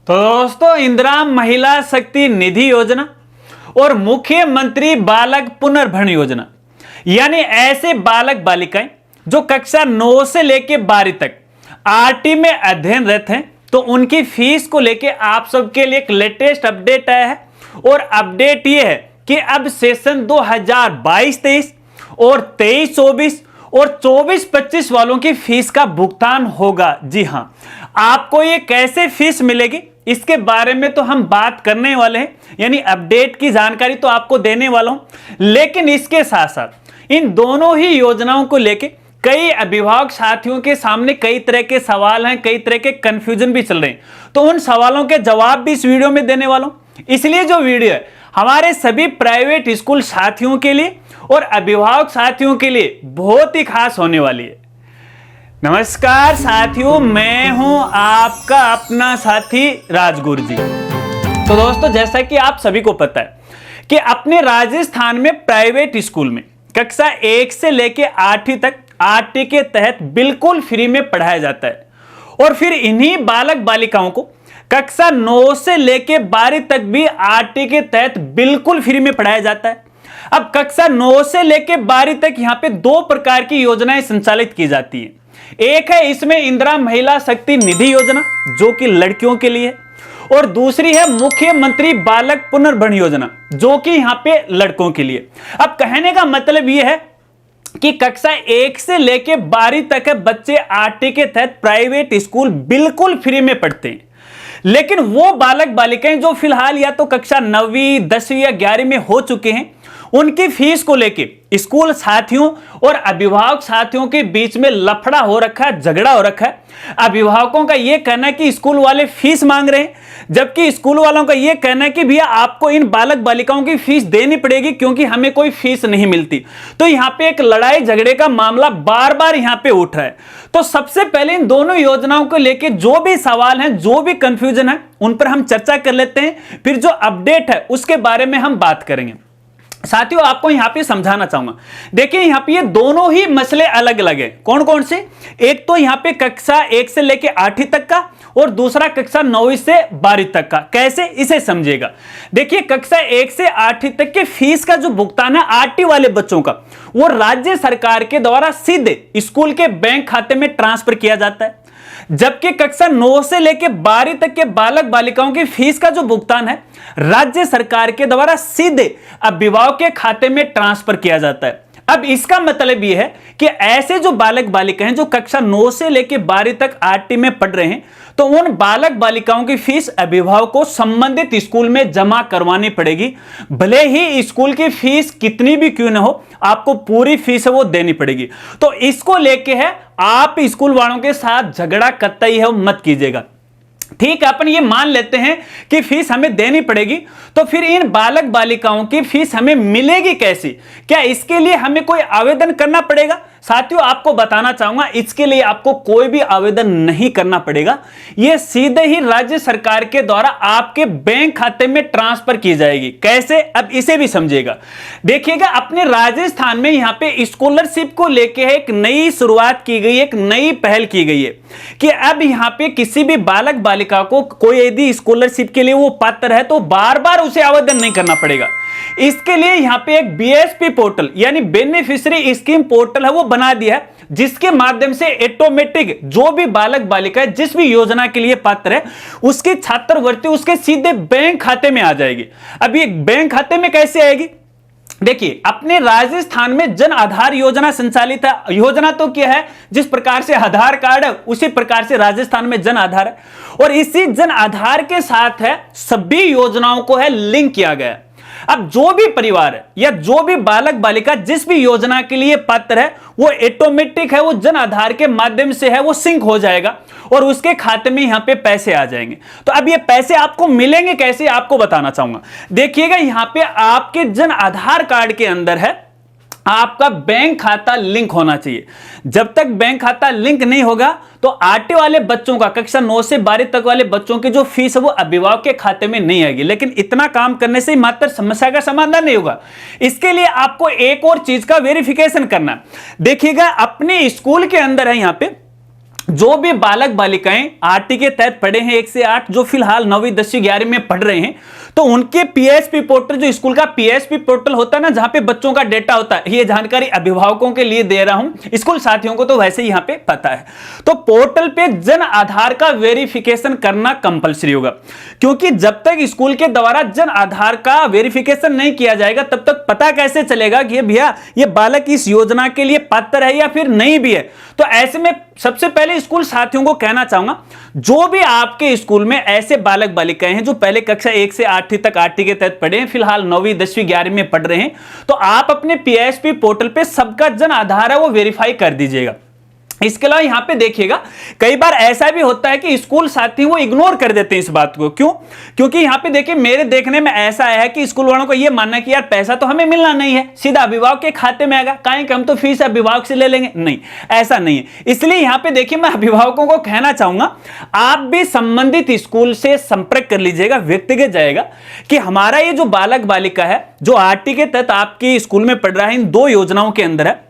तो दोस्तों, इंदिरा महिला शक्ति निधि योजना और मुख्यमंत्री बालक पुनर्भरण योजना, यानी ऐसे बालक बालिकाएं जो कक्षा 9 से लेकर 12 तक आरटी में अध्ययनरत हैं, तो उनकी फीस को लेकर आप सबके लिए एक लेटेस्ट अपडेट आया है। और अपडेट ये है कि अब सेशन 2022-23 और 23-24 और 24-25 वालों की फीस का भुगतान होगा। जी हां, आपको ये कैसे फीस मिलेगी इसके बारे में तो हम बात करने वाले हैं, यानी अपडेट की जानकारी तो आपको देने वाला हूं। लेकिन इसके साथ साथ इन दोनों ही योजनाओं को लेके कई अभिभावक साथियों के सामने कई तरह के सवाल हैं, कई तरह के कंफ्यूजन भी चल रहे हैं, तो उन सवालों के जवाब भी इस वीडियो में देने वाला हूं। इसलिए जो वीडियो है हमारे सभी प्राइवेट स्कूल साथियों के लिए और अभिभावक साथियों के लिए बहुत ही खास होने वाली है। नमस्कार साथियों, मैं हूं आपका अपना साथी राजगुरु जी। तो दोस्तों, जैसा कि आप सभी को पता है कि अपने राजस्थान में प्राइवेट स्कूल में कक्षा 1 से लेकर 8वीं तक आरटी के तहत बिल्कुल फ्री में पढ़ाया जाता है। और फिर इन्हीं बालक बालिकाओं को कक्षा 9 से लेकर 12 तक भी आरटी के तहत बिल्कुल फ्री में पढ़ाया जाता है। अब कक्षा 9 से लेकर 12 तक यहां पे 2 प्रकार की योजनाएं संचालित की जाती हैं। एक है इसमें इंदिरा महिला शक्ति निधि योजना, जो कि लड़कियों के लिए है, और दूसरी है मुख्यमंत्री बालक पुनर्भरण योजना, जो कि यहां पे लड़कों के लिए। अब कहने का मतलब यह है कि कक्षा 1 से लेकर 12 तक है बच्चे आरटी के तहत प्राइवेट स्कूल बिल्कुल फ्री में पढ़ते हैं। लेकिन वो बालक बालिकाएं जो फिलहाल या तो कक्षा 9वीं 10वीं या 11वीं में हो चुके हैं, उनकी फीस को लेके स्कूल साथियों और अभिभावक साथियों के बीच में लफड़ा हो रखा है, झगड़ा हो रखा है। अभिभावकों का यह कहना है कि स्कूल वाले फीस मांग रहे हैं, जबकि स्कूल वालों का यह कहना है कि भैया आपको इन बालक बालिकाओं की फीस देनी पड़ेगी क्योंकि हमें कोई फीस नहीं मिलती। तो यहां पे एक लड़ाई झगड़े का मामला बार बार यहां पे उठ रहा है। तो सबसे पहले इन दोनों योजनाओं को लेकर जो भी सवाल हैं, जो भी कंफ्यूजन है, उन पर हम चर्चा कर लेते हैं। फिर जो अपडेट है उसके बारे में हम बात करेंगे। साथियों, आपको यहां पे समझाना चाहूंगा, देखिए यहां पे ये दोनों ही मसले अलग अलग हैं। कौन कौन से? एक तो यहां पे कक्षा 1 से लेके 8वीं तक का, और दूसरा कक्षा 9वीं से 12वीं तक का। कैसे, इसे समझिएगा। देखिए, कक्षा 1 से 8वीं तक के फीस का जो भुगतान है आरटी वाले बच्चों का, वो राज्य सरकार के द्वारा सीधे स्कूल के बैंक खाते में ट्रांसफर किया जाता है। जबकि कक्षा 9 से लेकर 12 तक के बालक बालिकाओं की फीस का जो भुगतान है राज्य सरकार के द्वारा सीधे अभिभावक के खाते में ट्रांसफर किया जाता है। अब इसका मतलब यह है कि ऐसे जो बालक बालिका हैं जो कक्षा 9 से लेकर 12 तक आरटी में पढ़ रहे हैं, तो उन बालक बालिकाओं की फीस अभिभावक को संबंधित स्कूल में जमा करवानी पड़ेगी। भले ही स्कूल की फीस कितनी भी क्यों न हो, आपको पूरी फीस वो देनी पड़ेगी। तो इसको लेके है, आप स्कूल वालों के साथ झगड़ा कतई है मत कीजिएगा। ठीक है, अपन ये मान लेते हैं कि फीस हमें देनी पड़ेगी, तो फिर इन बालक बालिकाओं की फीस हमें मिलेगी कैसी? क्या इसके लिए हमें कोई आवेदन करना पड़ेगा? साथियों, आपको बताना चाहूंगा, इसके लिए आपको कोई भी आवेदन नहीं करना पड़ेगा। यह सीधे ही राज्य सरकार के द्वारा आपके बैंक खाते में ट्रांसफर की जाएगी। कैसे? अब इसे भी समझिएगा। देखिएगा, अपने राजस्थान में यहां पे स्कॉलरशिप को लेके एक नई शुरुआत की गई, एक नई पहल की गई है कि अब यहां पे किसी भी बालक बालिका को कोई यदि स्कॉलरशिप के लिए वो पात्र है, तो बार बार उसे आवेदन नहीं करना पड़ेगा। इसके लिए यहां पे एक बीएसपी पोर्टल, यानी बेनिफिशियरी स्कीम पोर्टल है, वो बना दिया है, जिसके माध्यम से ऑटोमेटिक जो भी बालक बालिका जिस भी योजना के लिए पात्र है, उसकी छात्रवृत्ति उसके सीधे बैंक खाते में आ जाएगी। अब ये बैंक खाते में कैसे आएगी? देखिए, अपने राजस्थान में जन आधार योजना संचालित है। योजना तो क्या है, जिस प्रकार से आधार कार्ड है उसी प्रकार से राजस्थान में जन आधार है, और इसी जन आधार के साथ है सभी योजनाओं को है लिंक किया गया। अब जो भी परिवार है या जो भी बालक बालिका जिस भी योजना के लिए पात्र है, वो ऑटोमेटिक है, वो जन आधार के माध्यम से है वो सिंक हो जाएगा और उसके खाते में यहां पे पैसे आ जाएंगे। तो अब ये पैसे आपको मिलेंगे कैसे, आपको बताना चाहूंगा। देखिएगा, यहां पे आपके जन आधार कार्ड के अंदर है आपका बैंक खाता लिंक होना चाहिए। जब तक बैंक खाता लिंक नहीं होगा, तो आरटी वाले बच्चों का कक्षा 9 से 12 तक वाले बच्चों की जो फीस है वो अभिभावक के खाते में नहीं आएगी। लेकिन इतना काम करने से मात्र समस्या का समाधान नहीं होगा। इसके लिए आपको एक और चीज का वेरिफिकेशन करना है। देखिएगा, अपने स्कूल के अंदर है यहां पे जो भी बालक बालिकाएं आरटी के तहत पढ़े हैं 1 से 8, जो फिलहाल 9वीं 10वीं 11वीं में पढ़ रहे हैं, तो उनके पीएसपी पोर्टल, जो स्कूल का पीएसपी पोर्टल होता है ना, जहां पे बच्चों का डेटा होता है, ये जानकारी अभिभावकों के लिए दे रहा हूं, स्कूल साथियों को तो वैसे ही यहां पे पता है। तो पोर्टल पे जन आधार का वेरिफिकेशन करना कंपलसरी होगा, क्योंकि जब तक स्कूल के द्वारा जन आधार का वेरिफिकेशन नहीं किया जाएगा तब तक पता कैसे चलेगा कि भैया ये बालक इस योजना के लिए पात्र है या फिर नहीं भी है। तो ऐसे में सबसे पहले स्कूल साथियों को कहना चाहूंगा, जो भी आपके स्कूल में ऐसे बालक बालिकाएं हैं जो पहले कक्षा 1 से 8वीं तक आरटी के तहत पढ़े हैं, फिलहाल 9वीं 10वीं 11वीं में पढ़ रहे हैं, तो आप अपने पीएसपी पोर्टल पे सबका जन आधार है वो वेरीफाई कर दीजिएगा। इसके अलावा यहां पे देखिएगा, कई बार ऐसा भी होता है कि स्कूल साथी वो इग्नोर कर देते हैं इस बात को। क्यों? क्योंकि यहां पे देखिए, मेरे देखने में ऐसा है कि स्कूल वालों को ये मानना है कि यार पैसा तो हमें मिलना नहीं है, सीधा अभिभावक के खाते में आएगा, काहे कि हम तो फीस अभिभावक से ले लेंगे। नहीं, ऐसा नहीं है। इसलिए यहां पे देखिए, मैं अभिभावकों को कहना चाहूंगा, आप भी संबंधित स्कूल से संपर्क कर लीजिएगा, व्यक्तिगत जाएगा कि हमारा ये जो बालक बालिका है जो आरटी के तहत आपके स्कूल में पढ़ रहा है, इन 2 योजनाओं के अंदर है,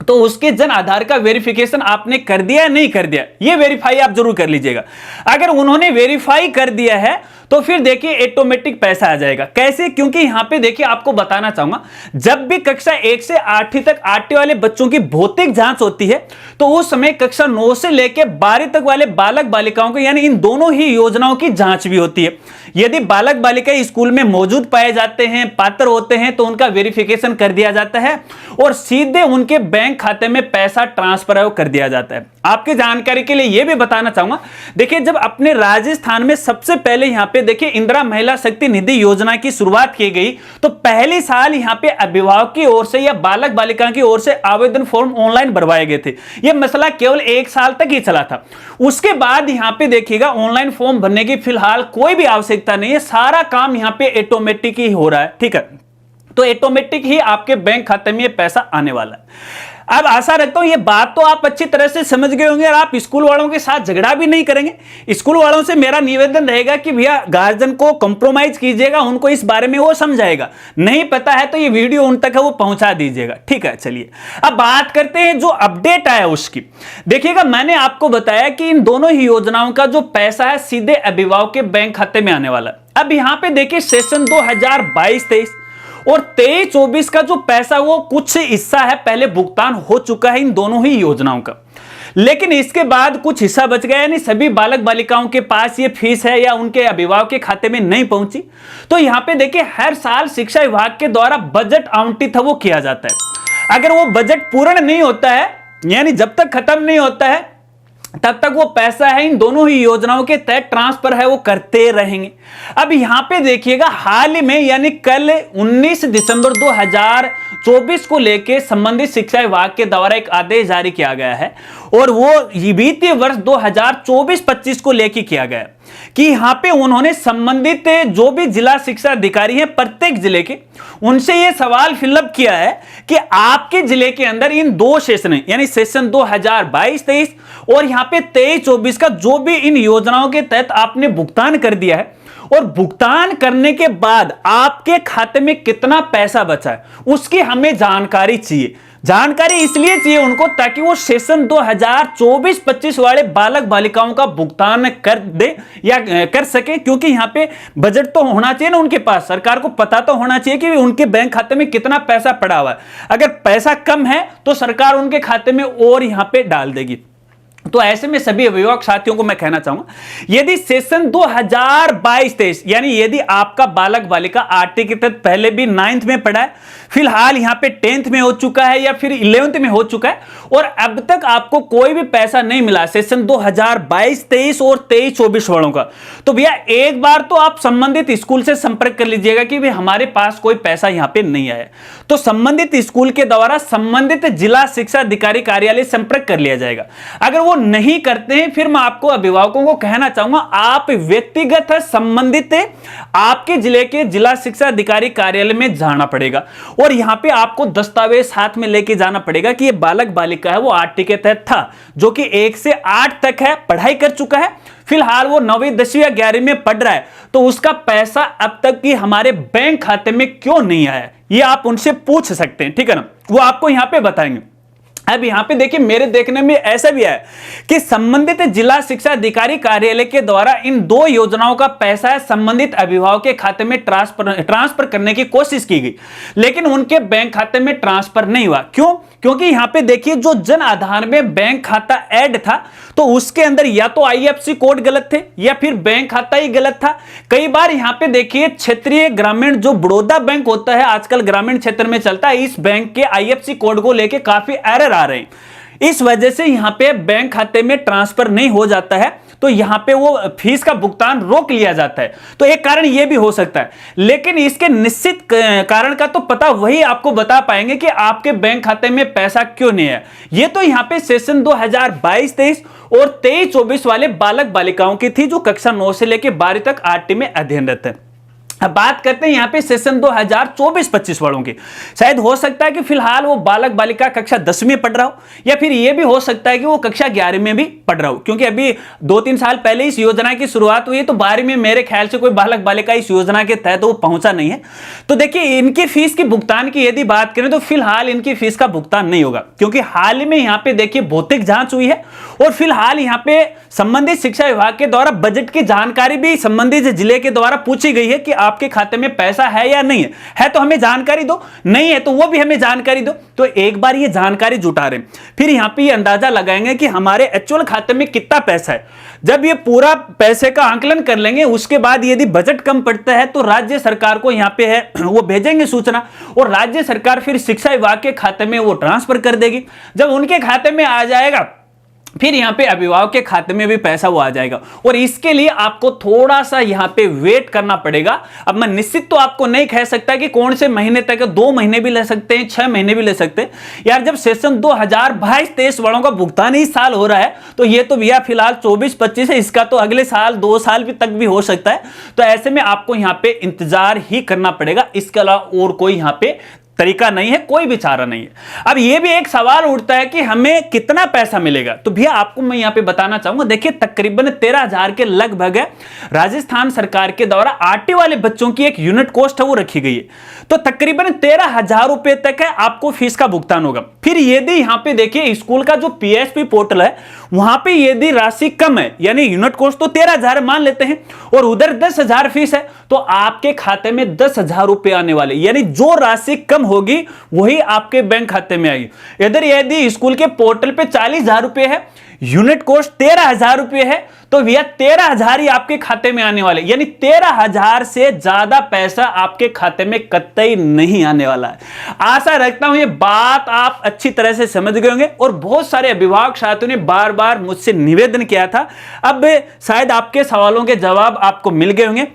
तो उसके जन आधार का वेरिफिकेशन आपने कर दिया या नहीं कर दिया, ये वेरीफाई आप जरूर कर लीजिएगा। अगर उन्होंने वेरीफाई कर दिया है तो फिर देखिए ऑटोमेटिक पैसा आ जाएगा। कैसे? क्योंकि यहां पे देखिए, आपको बताना चाहूंगा, जब भी कक्षा 1 से 8वीं तक आरटी वाले बच्चों की भौतिक जांच होती है, तो उस समय कक्षा 9 से लेकर 12वीं तक वाले बालक बालिकाओं को, यानी इन दोनों ही योजनाओं की जांच भी होती है। यदि बालक बालिका स्कूल में मौजूद पाए जाते हैं, पात्र होते हैं, तो उनका वेरिफिकेशन कर दिया जाता है और सीधे उनके बैंक खाते में पैसा ट्रांसफर कर दिया जाता है। आपकी जानकारी के लिए यह भी बताना चाहूंगा, देखिए, जब अपने राजस्थान में सबसे पहले यहां पे देखिए इंदिरा महिला शक्ति निधि योजना की शुरुआत की गई, तो पहले साल यहां पे अभिभावक की ओर से या बालक बालिका की ओर से आवेदन फॉर्म ऑनलाइन भरवाए गए थे। यह मसला केवल 1 साल तक ही चला था। उसके बाद यहां पे देखिएगा, ऑनलाइन फॉर्म भरने की फिलहाल कोई भी आवश्यकता नहीं है, सारा काम यहां पे ऑटोमेटिक ही हो रहा है। ठीक है, तो ऑटोमेटिक ही आपके बैंक खाते में ये पैसा आने वाला है। अब आशा रखता हूं ये बात तो आप अच्छी तरह से समझ गए होंगे और आप स्कूल वालों के साथ झगड़ा भी नहीं करेंगे। स्कूल वालों से मेरा निवेदन रहेगा कि भैया गार्जियन को कॉम्प्रोमाइज कीजिएगा, उनको इस बारे में वो समझाएगा, नहीं पता है तो ये वीडियो उन तक है वो पहुंचा दीजिएगा। ठीक है, चलिए अब बात करते हैं जो अपडेट आया उसकी। देखिएगा, मैंने आपको बताया कि इन दोनों ही योजनाओं का जो पैसा है सीधे अभिभावक के बैंक खाते में आने वाला है। अब यहां पे देखिए, सेशन 2022-23 और 23-24 का जो पैसा वो कुछ हिस्सा है पहले भुगतान हो चुका है इन दोनों ही योजनाओं का, लेकिन इसके बाद कुछ हिस्सा बच गया, यानी सभी बालक बालिकाओं के पास ये फीस है या उनके अभिभावक के खाते में नहीं पहुंची। तो यहां पे देखिए, हर साल शिक्षा विभाग के द्वारा बजट आवंटित है वो किया जाता है। अगर वो बजट पूर्ण नहीं होता है, यानी जब तक खत्म नहीं होता है तब तक वो पैसा है इन दोनों ही योजनाओं के तहत ट्रांसफर है वो करते रहेंगे। अब यहां पे देखिएगा, हाल ही में यानी कल 19 दिसंबर 2024 को लेके संबंधित शिक्षा विभाग के द्वारा एक आदेश जारी किया गया है और वो वित्तीय वर्ष 2024-25 को लेके किया गया है कि यहां पे उन्होंने संबंधित जो भी जिला शिक्षा अधिकारी हैं प्रत्येक जिले के, उनसे ये सवाल फिलअप किया है कि आपके जिले के अंदर इन 2 सेशन यानी सेशन 2022-23 और यहां पे 23-24 का जो भी इन योजनाओं के तहत आपने भुगतान कर दिया है और भुगतान करने के बाद आपके खाते में कितना पैसा बचा है उसकी हमें जानकारी चाहिए। जानकारी इसलिए चाहिए उनको ताकि वो सेशन 2024-25 वाले बालक बालिकाओं का भुगतान कर दे या कर सके, क्योंकि यहां पे बजट तो होना चाहिए ना उनके पास, सरकार को पता तो होना चाहिए कि उनके बैंक खाते में कितना पैसा पड़ा हुआ है। अगर पैसा कम है तो सरकार उनके खाते में और यहां पे डाल देगी। तो ऐसे में सभी अभिभावक साथियों को मैं कहना चाहूंगा, यदि सेशन 2022-23 यानी यदि आपका बालक बालिका आरटी के तहत पहले भी 9th में पढ़ा है, फिलहाल यहां पे 10th में हो चुका है या फिर 11th में हो चुका है और अब तक आपको कोई भी पैसा नहीं मिला सेशन 2022-23 और 23-24 वालों का, तो भैया एक बार तो आप संबंधित स्कूल से संपर्क कर लीजिएगा कि भाई हमारे पास कोई पैसा यहां पे नहीं आया। तो संबंधित स्कूल के द्वारा संबंधित जिला शिक्षा अधिकारी कार्यालय संपर्क कर लिया जाएगा। अगर वो नहीं करते हैं फिर मैं आपको अभिभावकों को कहना चाहूंगा, आप व्यक्तिगत संबंधित आपके जिले के जिला शिक्षा अधिकारी कार्यालय में जाना पड़ेगा और यहां पे आपको दस्तावेज साथ में लेके जाना पड़ेगा कि ये बालक बालिका है वो आरटी के तहत था, जो कि 1 से 8 तक है, पढ़ाई कर चुका है, फिलहाल वो 9वीं 10वीं या 11वीं में पढ़ रहा है, तो उसका पैसा अब तक की हमारे बैंक खाते में क्यों नहीं आया, ये आप उनसे पूछ सकते हैं। ठीक है ना, वो आपको यहां पे बताएंगे। अब यहां पे देखिए, मेरे देखने में ऐसा भी है कि संबंधित जिला शिक्षा अधिकारी कार्यालय के द्वारा इन 2 योजनाओं का पैसा संबंधित अभिभावक के खाते में ट्रांसफर करने की कोशिश की गई, लेकिन उनके बैंक खाते में ट्रांसफर नहीं हुआ। क्यों? क्योंकि यहां पे देखिए, जो जन आधार में बैंक खाता ऐड था, तो उसके अंदर या तो आईएफएससी कोड गलत थे या फिर बैंक खाता ही गलत था। कई बार यहां पे देखिए, क्षेत्रीय ग्रामीण जो बड़ौदा बैंक होता है, आजकल ग्रामीण क्षेत्र में चलता है, इस बैंक के आईएफएससी कोड को लेके काफी एरर आ रहे हैं। इस वजह से यहां पे बैंक खाते में ट्रांसफर नहीं हो जाता है, तो यहां पे वो फीस का भुगतान रोक लिया जाता है। तो एक कारण ये भी हो सकता है, लेकिन इसके निश्चित कारण का तो पता वही आपको बता पाएंगे कि आपके बैंक खाते में पैसा क्यों नहीं है। ये तो यहां पे सेशन 2022-23 और 23-24 वाले बालक बालिकाओं की थी, जो कक्षा 9 से लेकर 12 तक आरटी में अध्ययनरत है। अब बात करते हैं यहां पे सेशन 2024-25 वालों की। शायद हो सकता है कि फिलहाल वो बालक बालिका कक्षा 10वीं में पढ़ रहा हो, या फिर ये भी हो सकता है कि वो कक्षा 11वीं में भी पढ़ रहा हो, क्योंकि अभी 2-3 साल पहले इस योजना की शुरुआत हुई है, तो 12वीं में मेरे ख्याल से कोई बालक बालिका इस योजना के तहत वो पहुंचा नहीं है। तो देखिए, इनकी फीस की भुगतान की यदि बात करें तो फिलहाल इनकी फीस का भुगतान नहीं होगा, क्योंकि हाल ही में यहां पे देखिए भौतिक जांच हुई है, और फिलहाल यहां पे संबंधित शिक्षा विभाग के द्वारा बजट की जानकारी भी संबंधित जिले के द्वारा पूछी गई है कि आपके खाते में पैसा है या नहीं है तो हमें जानकारी दो, नहीं है तो वो भी हमें जानकारी दो। तो एक बार ये जानकारी जुटा रहे, फिर यहां पे ये अंदाजा लगाएंगे कि हमारे एक्चुअल खाते में कितना पैसा है। जब ये पूरा पैसे का आंकलन कर लेंगे, उसके बाद यदि बजट कम पड़ता है तो राज्य सरकार को यहां पे है वो भेजेंगे सूचना, और राज्य सरकार फिर शिक्षा विभाग के खाते में वो ट्रांसफर कर देगी। जब उनके खाते में आ जाएगा, फिर यहां पे अभिभावक के खाते में भी पैसा वो आ जाएगा, और इसके लिए आपको थोड़ा सा यहां पे वेट करना पड़ेगा। अब मैं निश्चित तो आपको नहीं कह सकता कि कौन से महीने तक, 2 महीने भी ले सकते हैं, 6 महीने भी ले सकते हैं यार। जब सेशन 2022-23 वालों का भुगतान इस साल हो रहा है, तो ये तो भैया फिलहाल 24-25 है, इसका तो अगले साल 2 साल भी तक भी हो सकता है। तो ऐसे में आपको यहां पे इंतजार ही करना पड़ेगा, इसके अलावा और कोई यहां पे तरीका नहीं है, कोई भी चारा नहीं है। अब यह भी एक सवाल उठता है कि हमें कितना पैसा मिलेगा, तो भैया आपको मैं यहां पे बताना चाहूंगा, देखिए तकरीबन 13,000 के लगभग है राजस्थान सरकार के द्वारा आरटी वाले बच्चों की एक यूनिट कॉस्ट है वो रखी गई है, तो तकरीबन 13,000 रुपए तक है आपको फीस का भुगतान होगा। फिर यदि यहां पे देखिए स्कूल का जो पीएसपी पोर्टल है, वहां पे यदि राशि कम है, यानी यूनिट कॉस्ट तो 13,000 मान लेते हैं, और उधर 10,000 फीस है, तो आपके खाते में 10,000 रुपए आने वाले, यानी जो राशि कम होगी वही आपके बैंक खाते में आएगी। इधर यदि स्कूल के पोर्टल पे 40,000 रुपए है, यूनिट कॉस्ट 13,000 रुपए है, तो भैया 13,000 ही आपके खाते में आने वाले, यानी 13,000 से ज्यादा पैसा आपके खाते में कतई नहीं आने वाला है। आशा रखता हूं ये बात आप अच्छी तरह से समझ गए होंगे, और बहुत सारे अभिभावक साथियों ने बार बार मुझसे निवेदन किया था, अब शायद आपके सवालों के जवाब आपको मिल गए होंगे।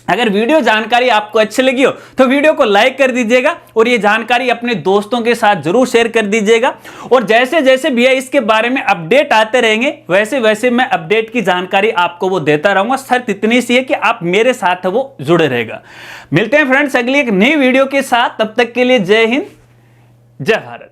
अगर वीडियो जानकारी आपको अच्छी लगी हो तो वीडियो को लाइक कर दीजिएगा, और ये जानकारी अपने दोस्तों के साथ जरूर शेयर कर दीजिएगा। और जैसे जैसे भैया इसके बारे में अपडेट आते रहेंगे, वैसे वैसे मैं अपडेट की जानकारी आपको वो देता रहूंगा। शर्त इतनी सी है कि आप मेरे साथ वो जुड़े रहेगा। मिलते हैं फ्रेंड्स अगली एक नई वीडियो के साथ, तब तक के लिए जय हिंद, जय भारत।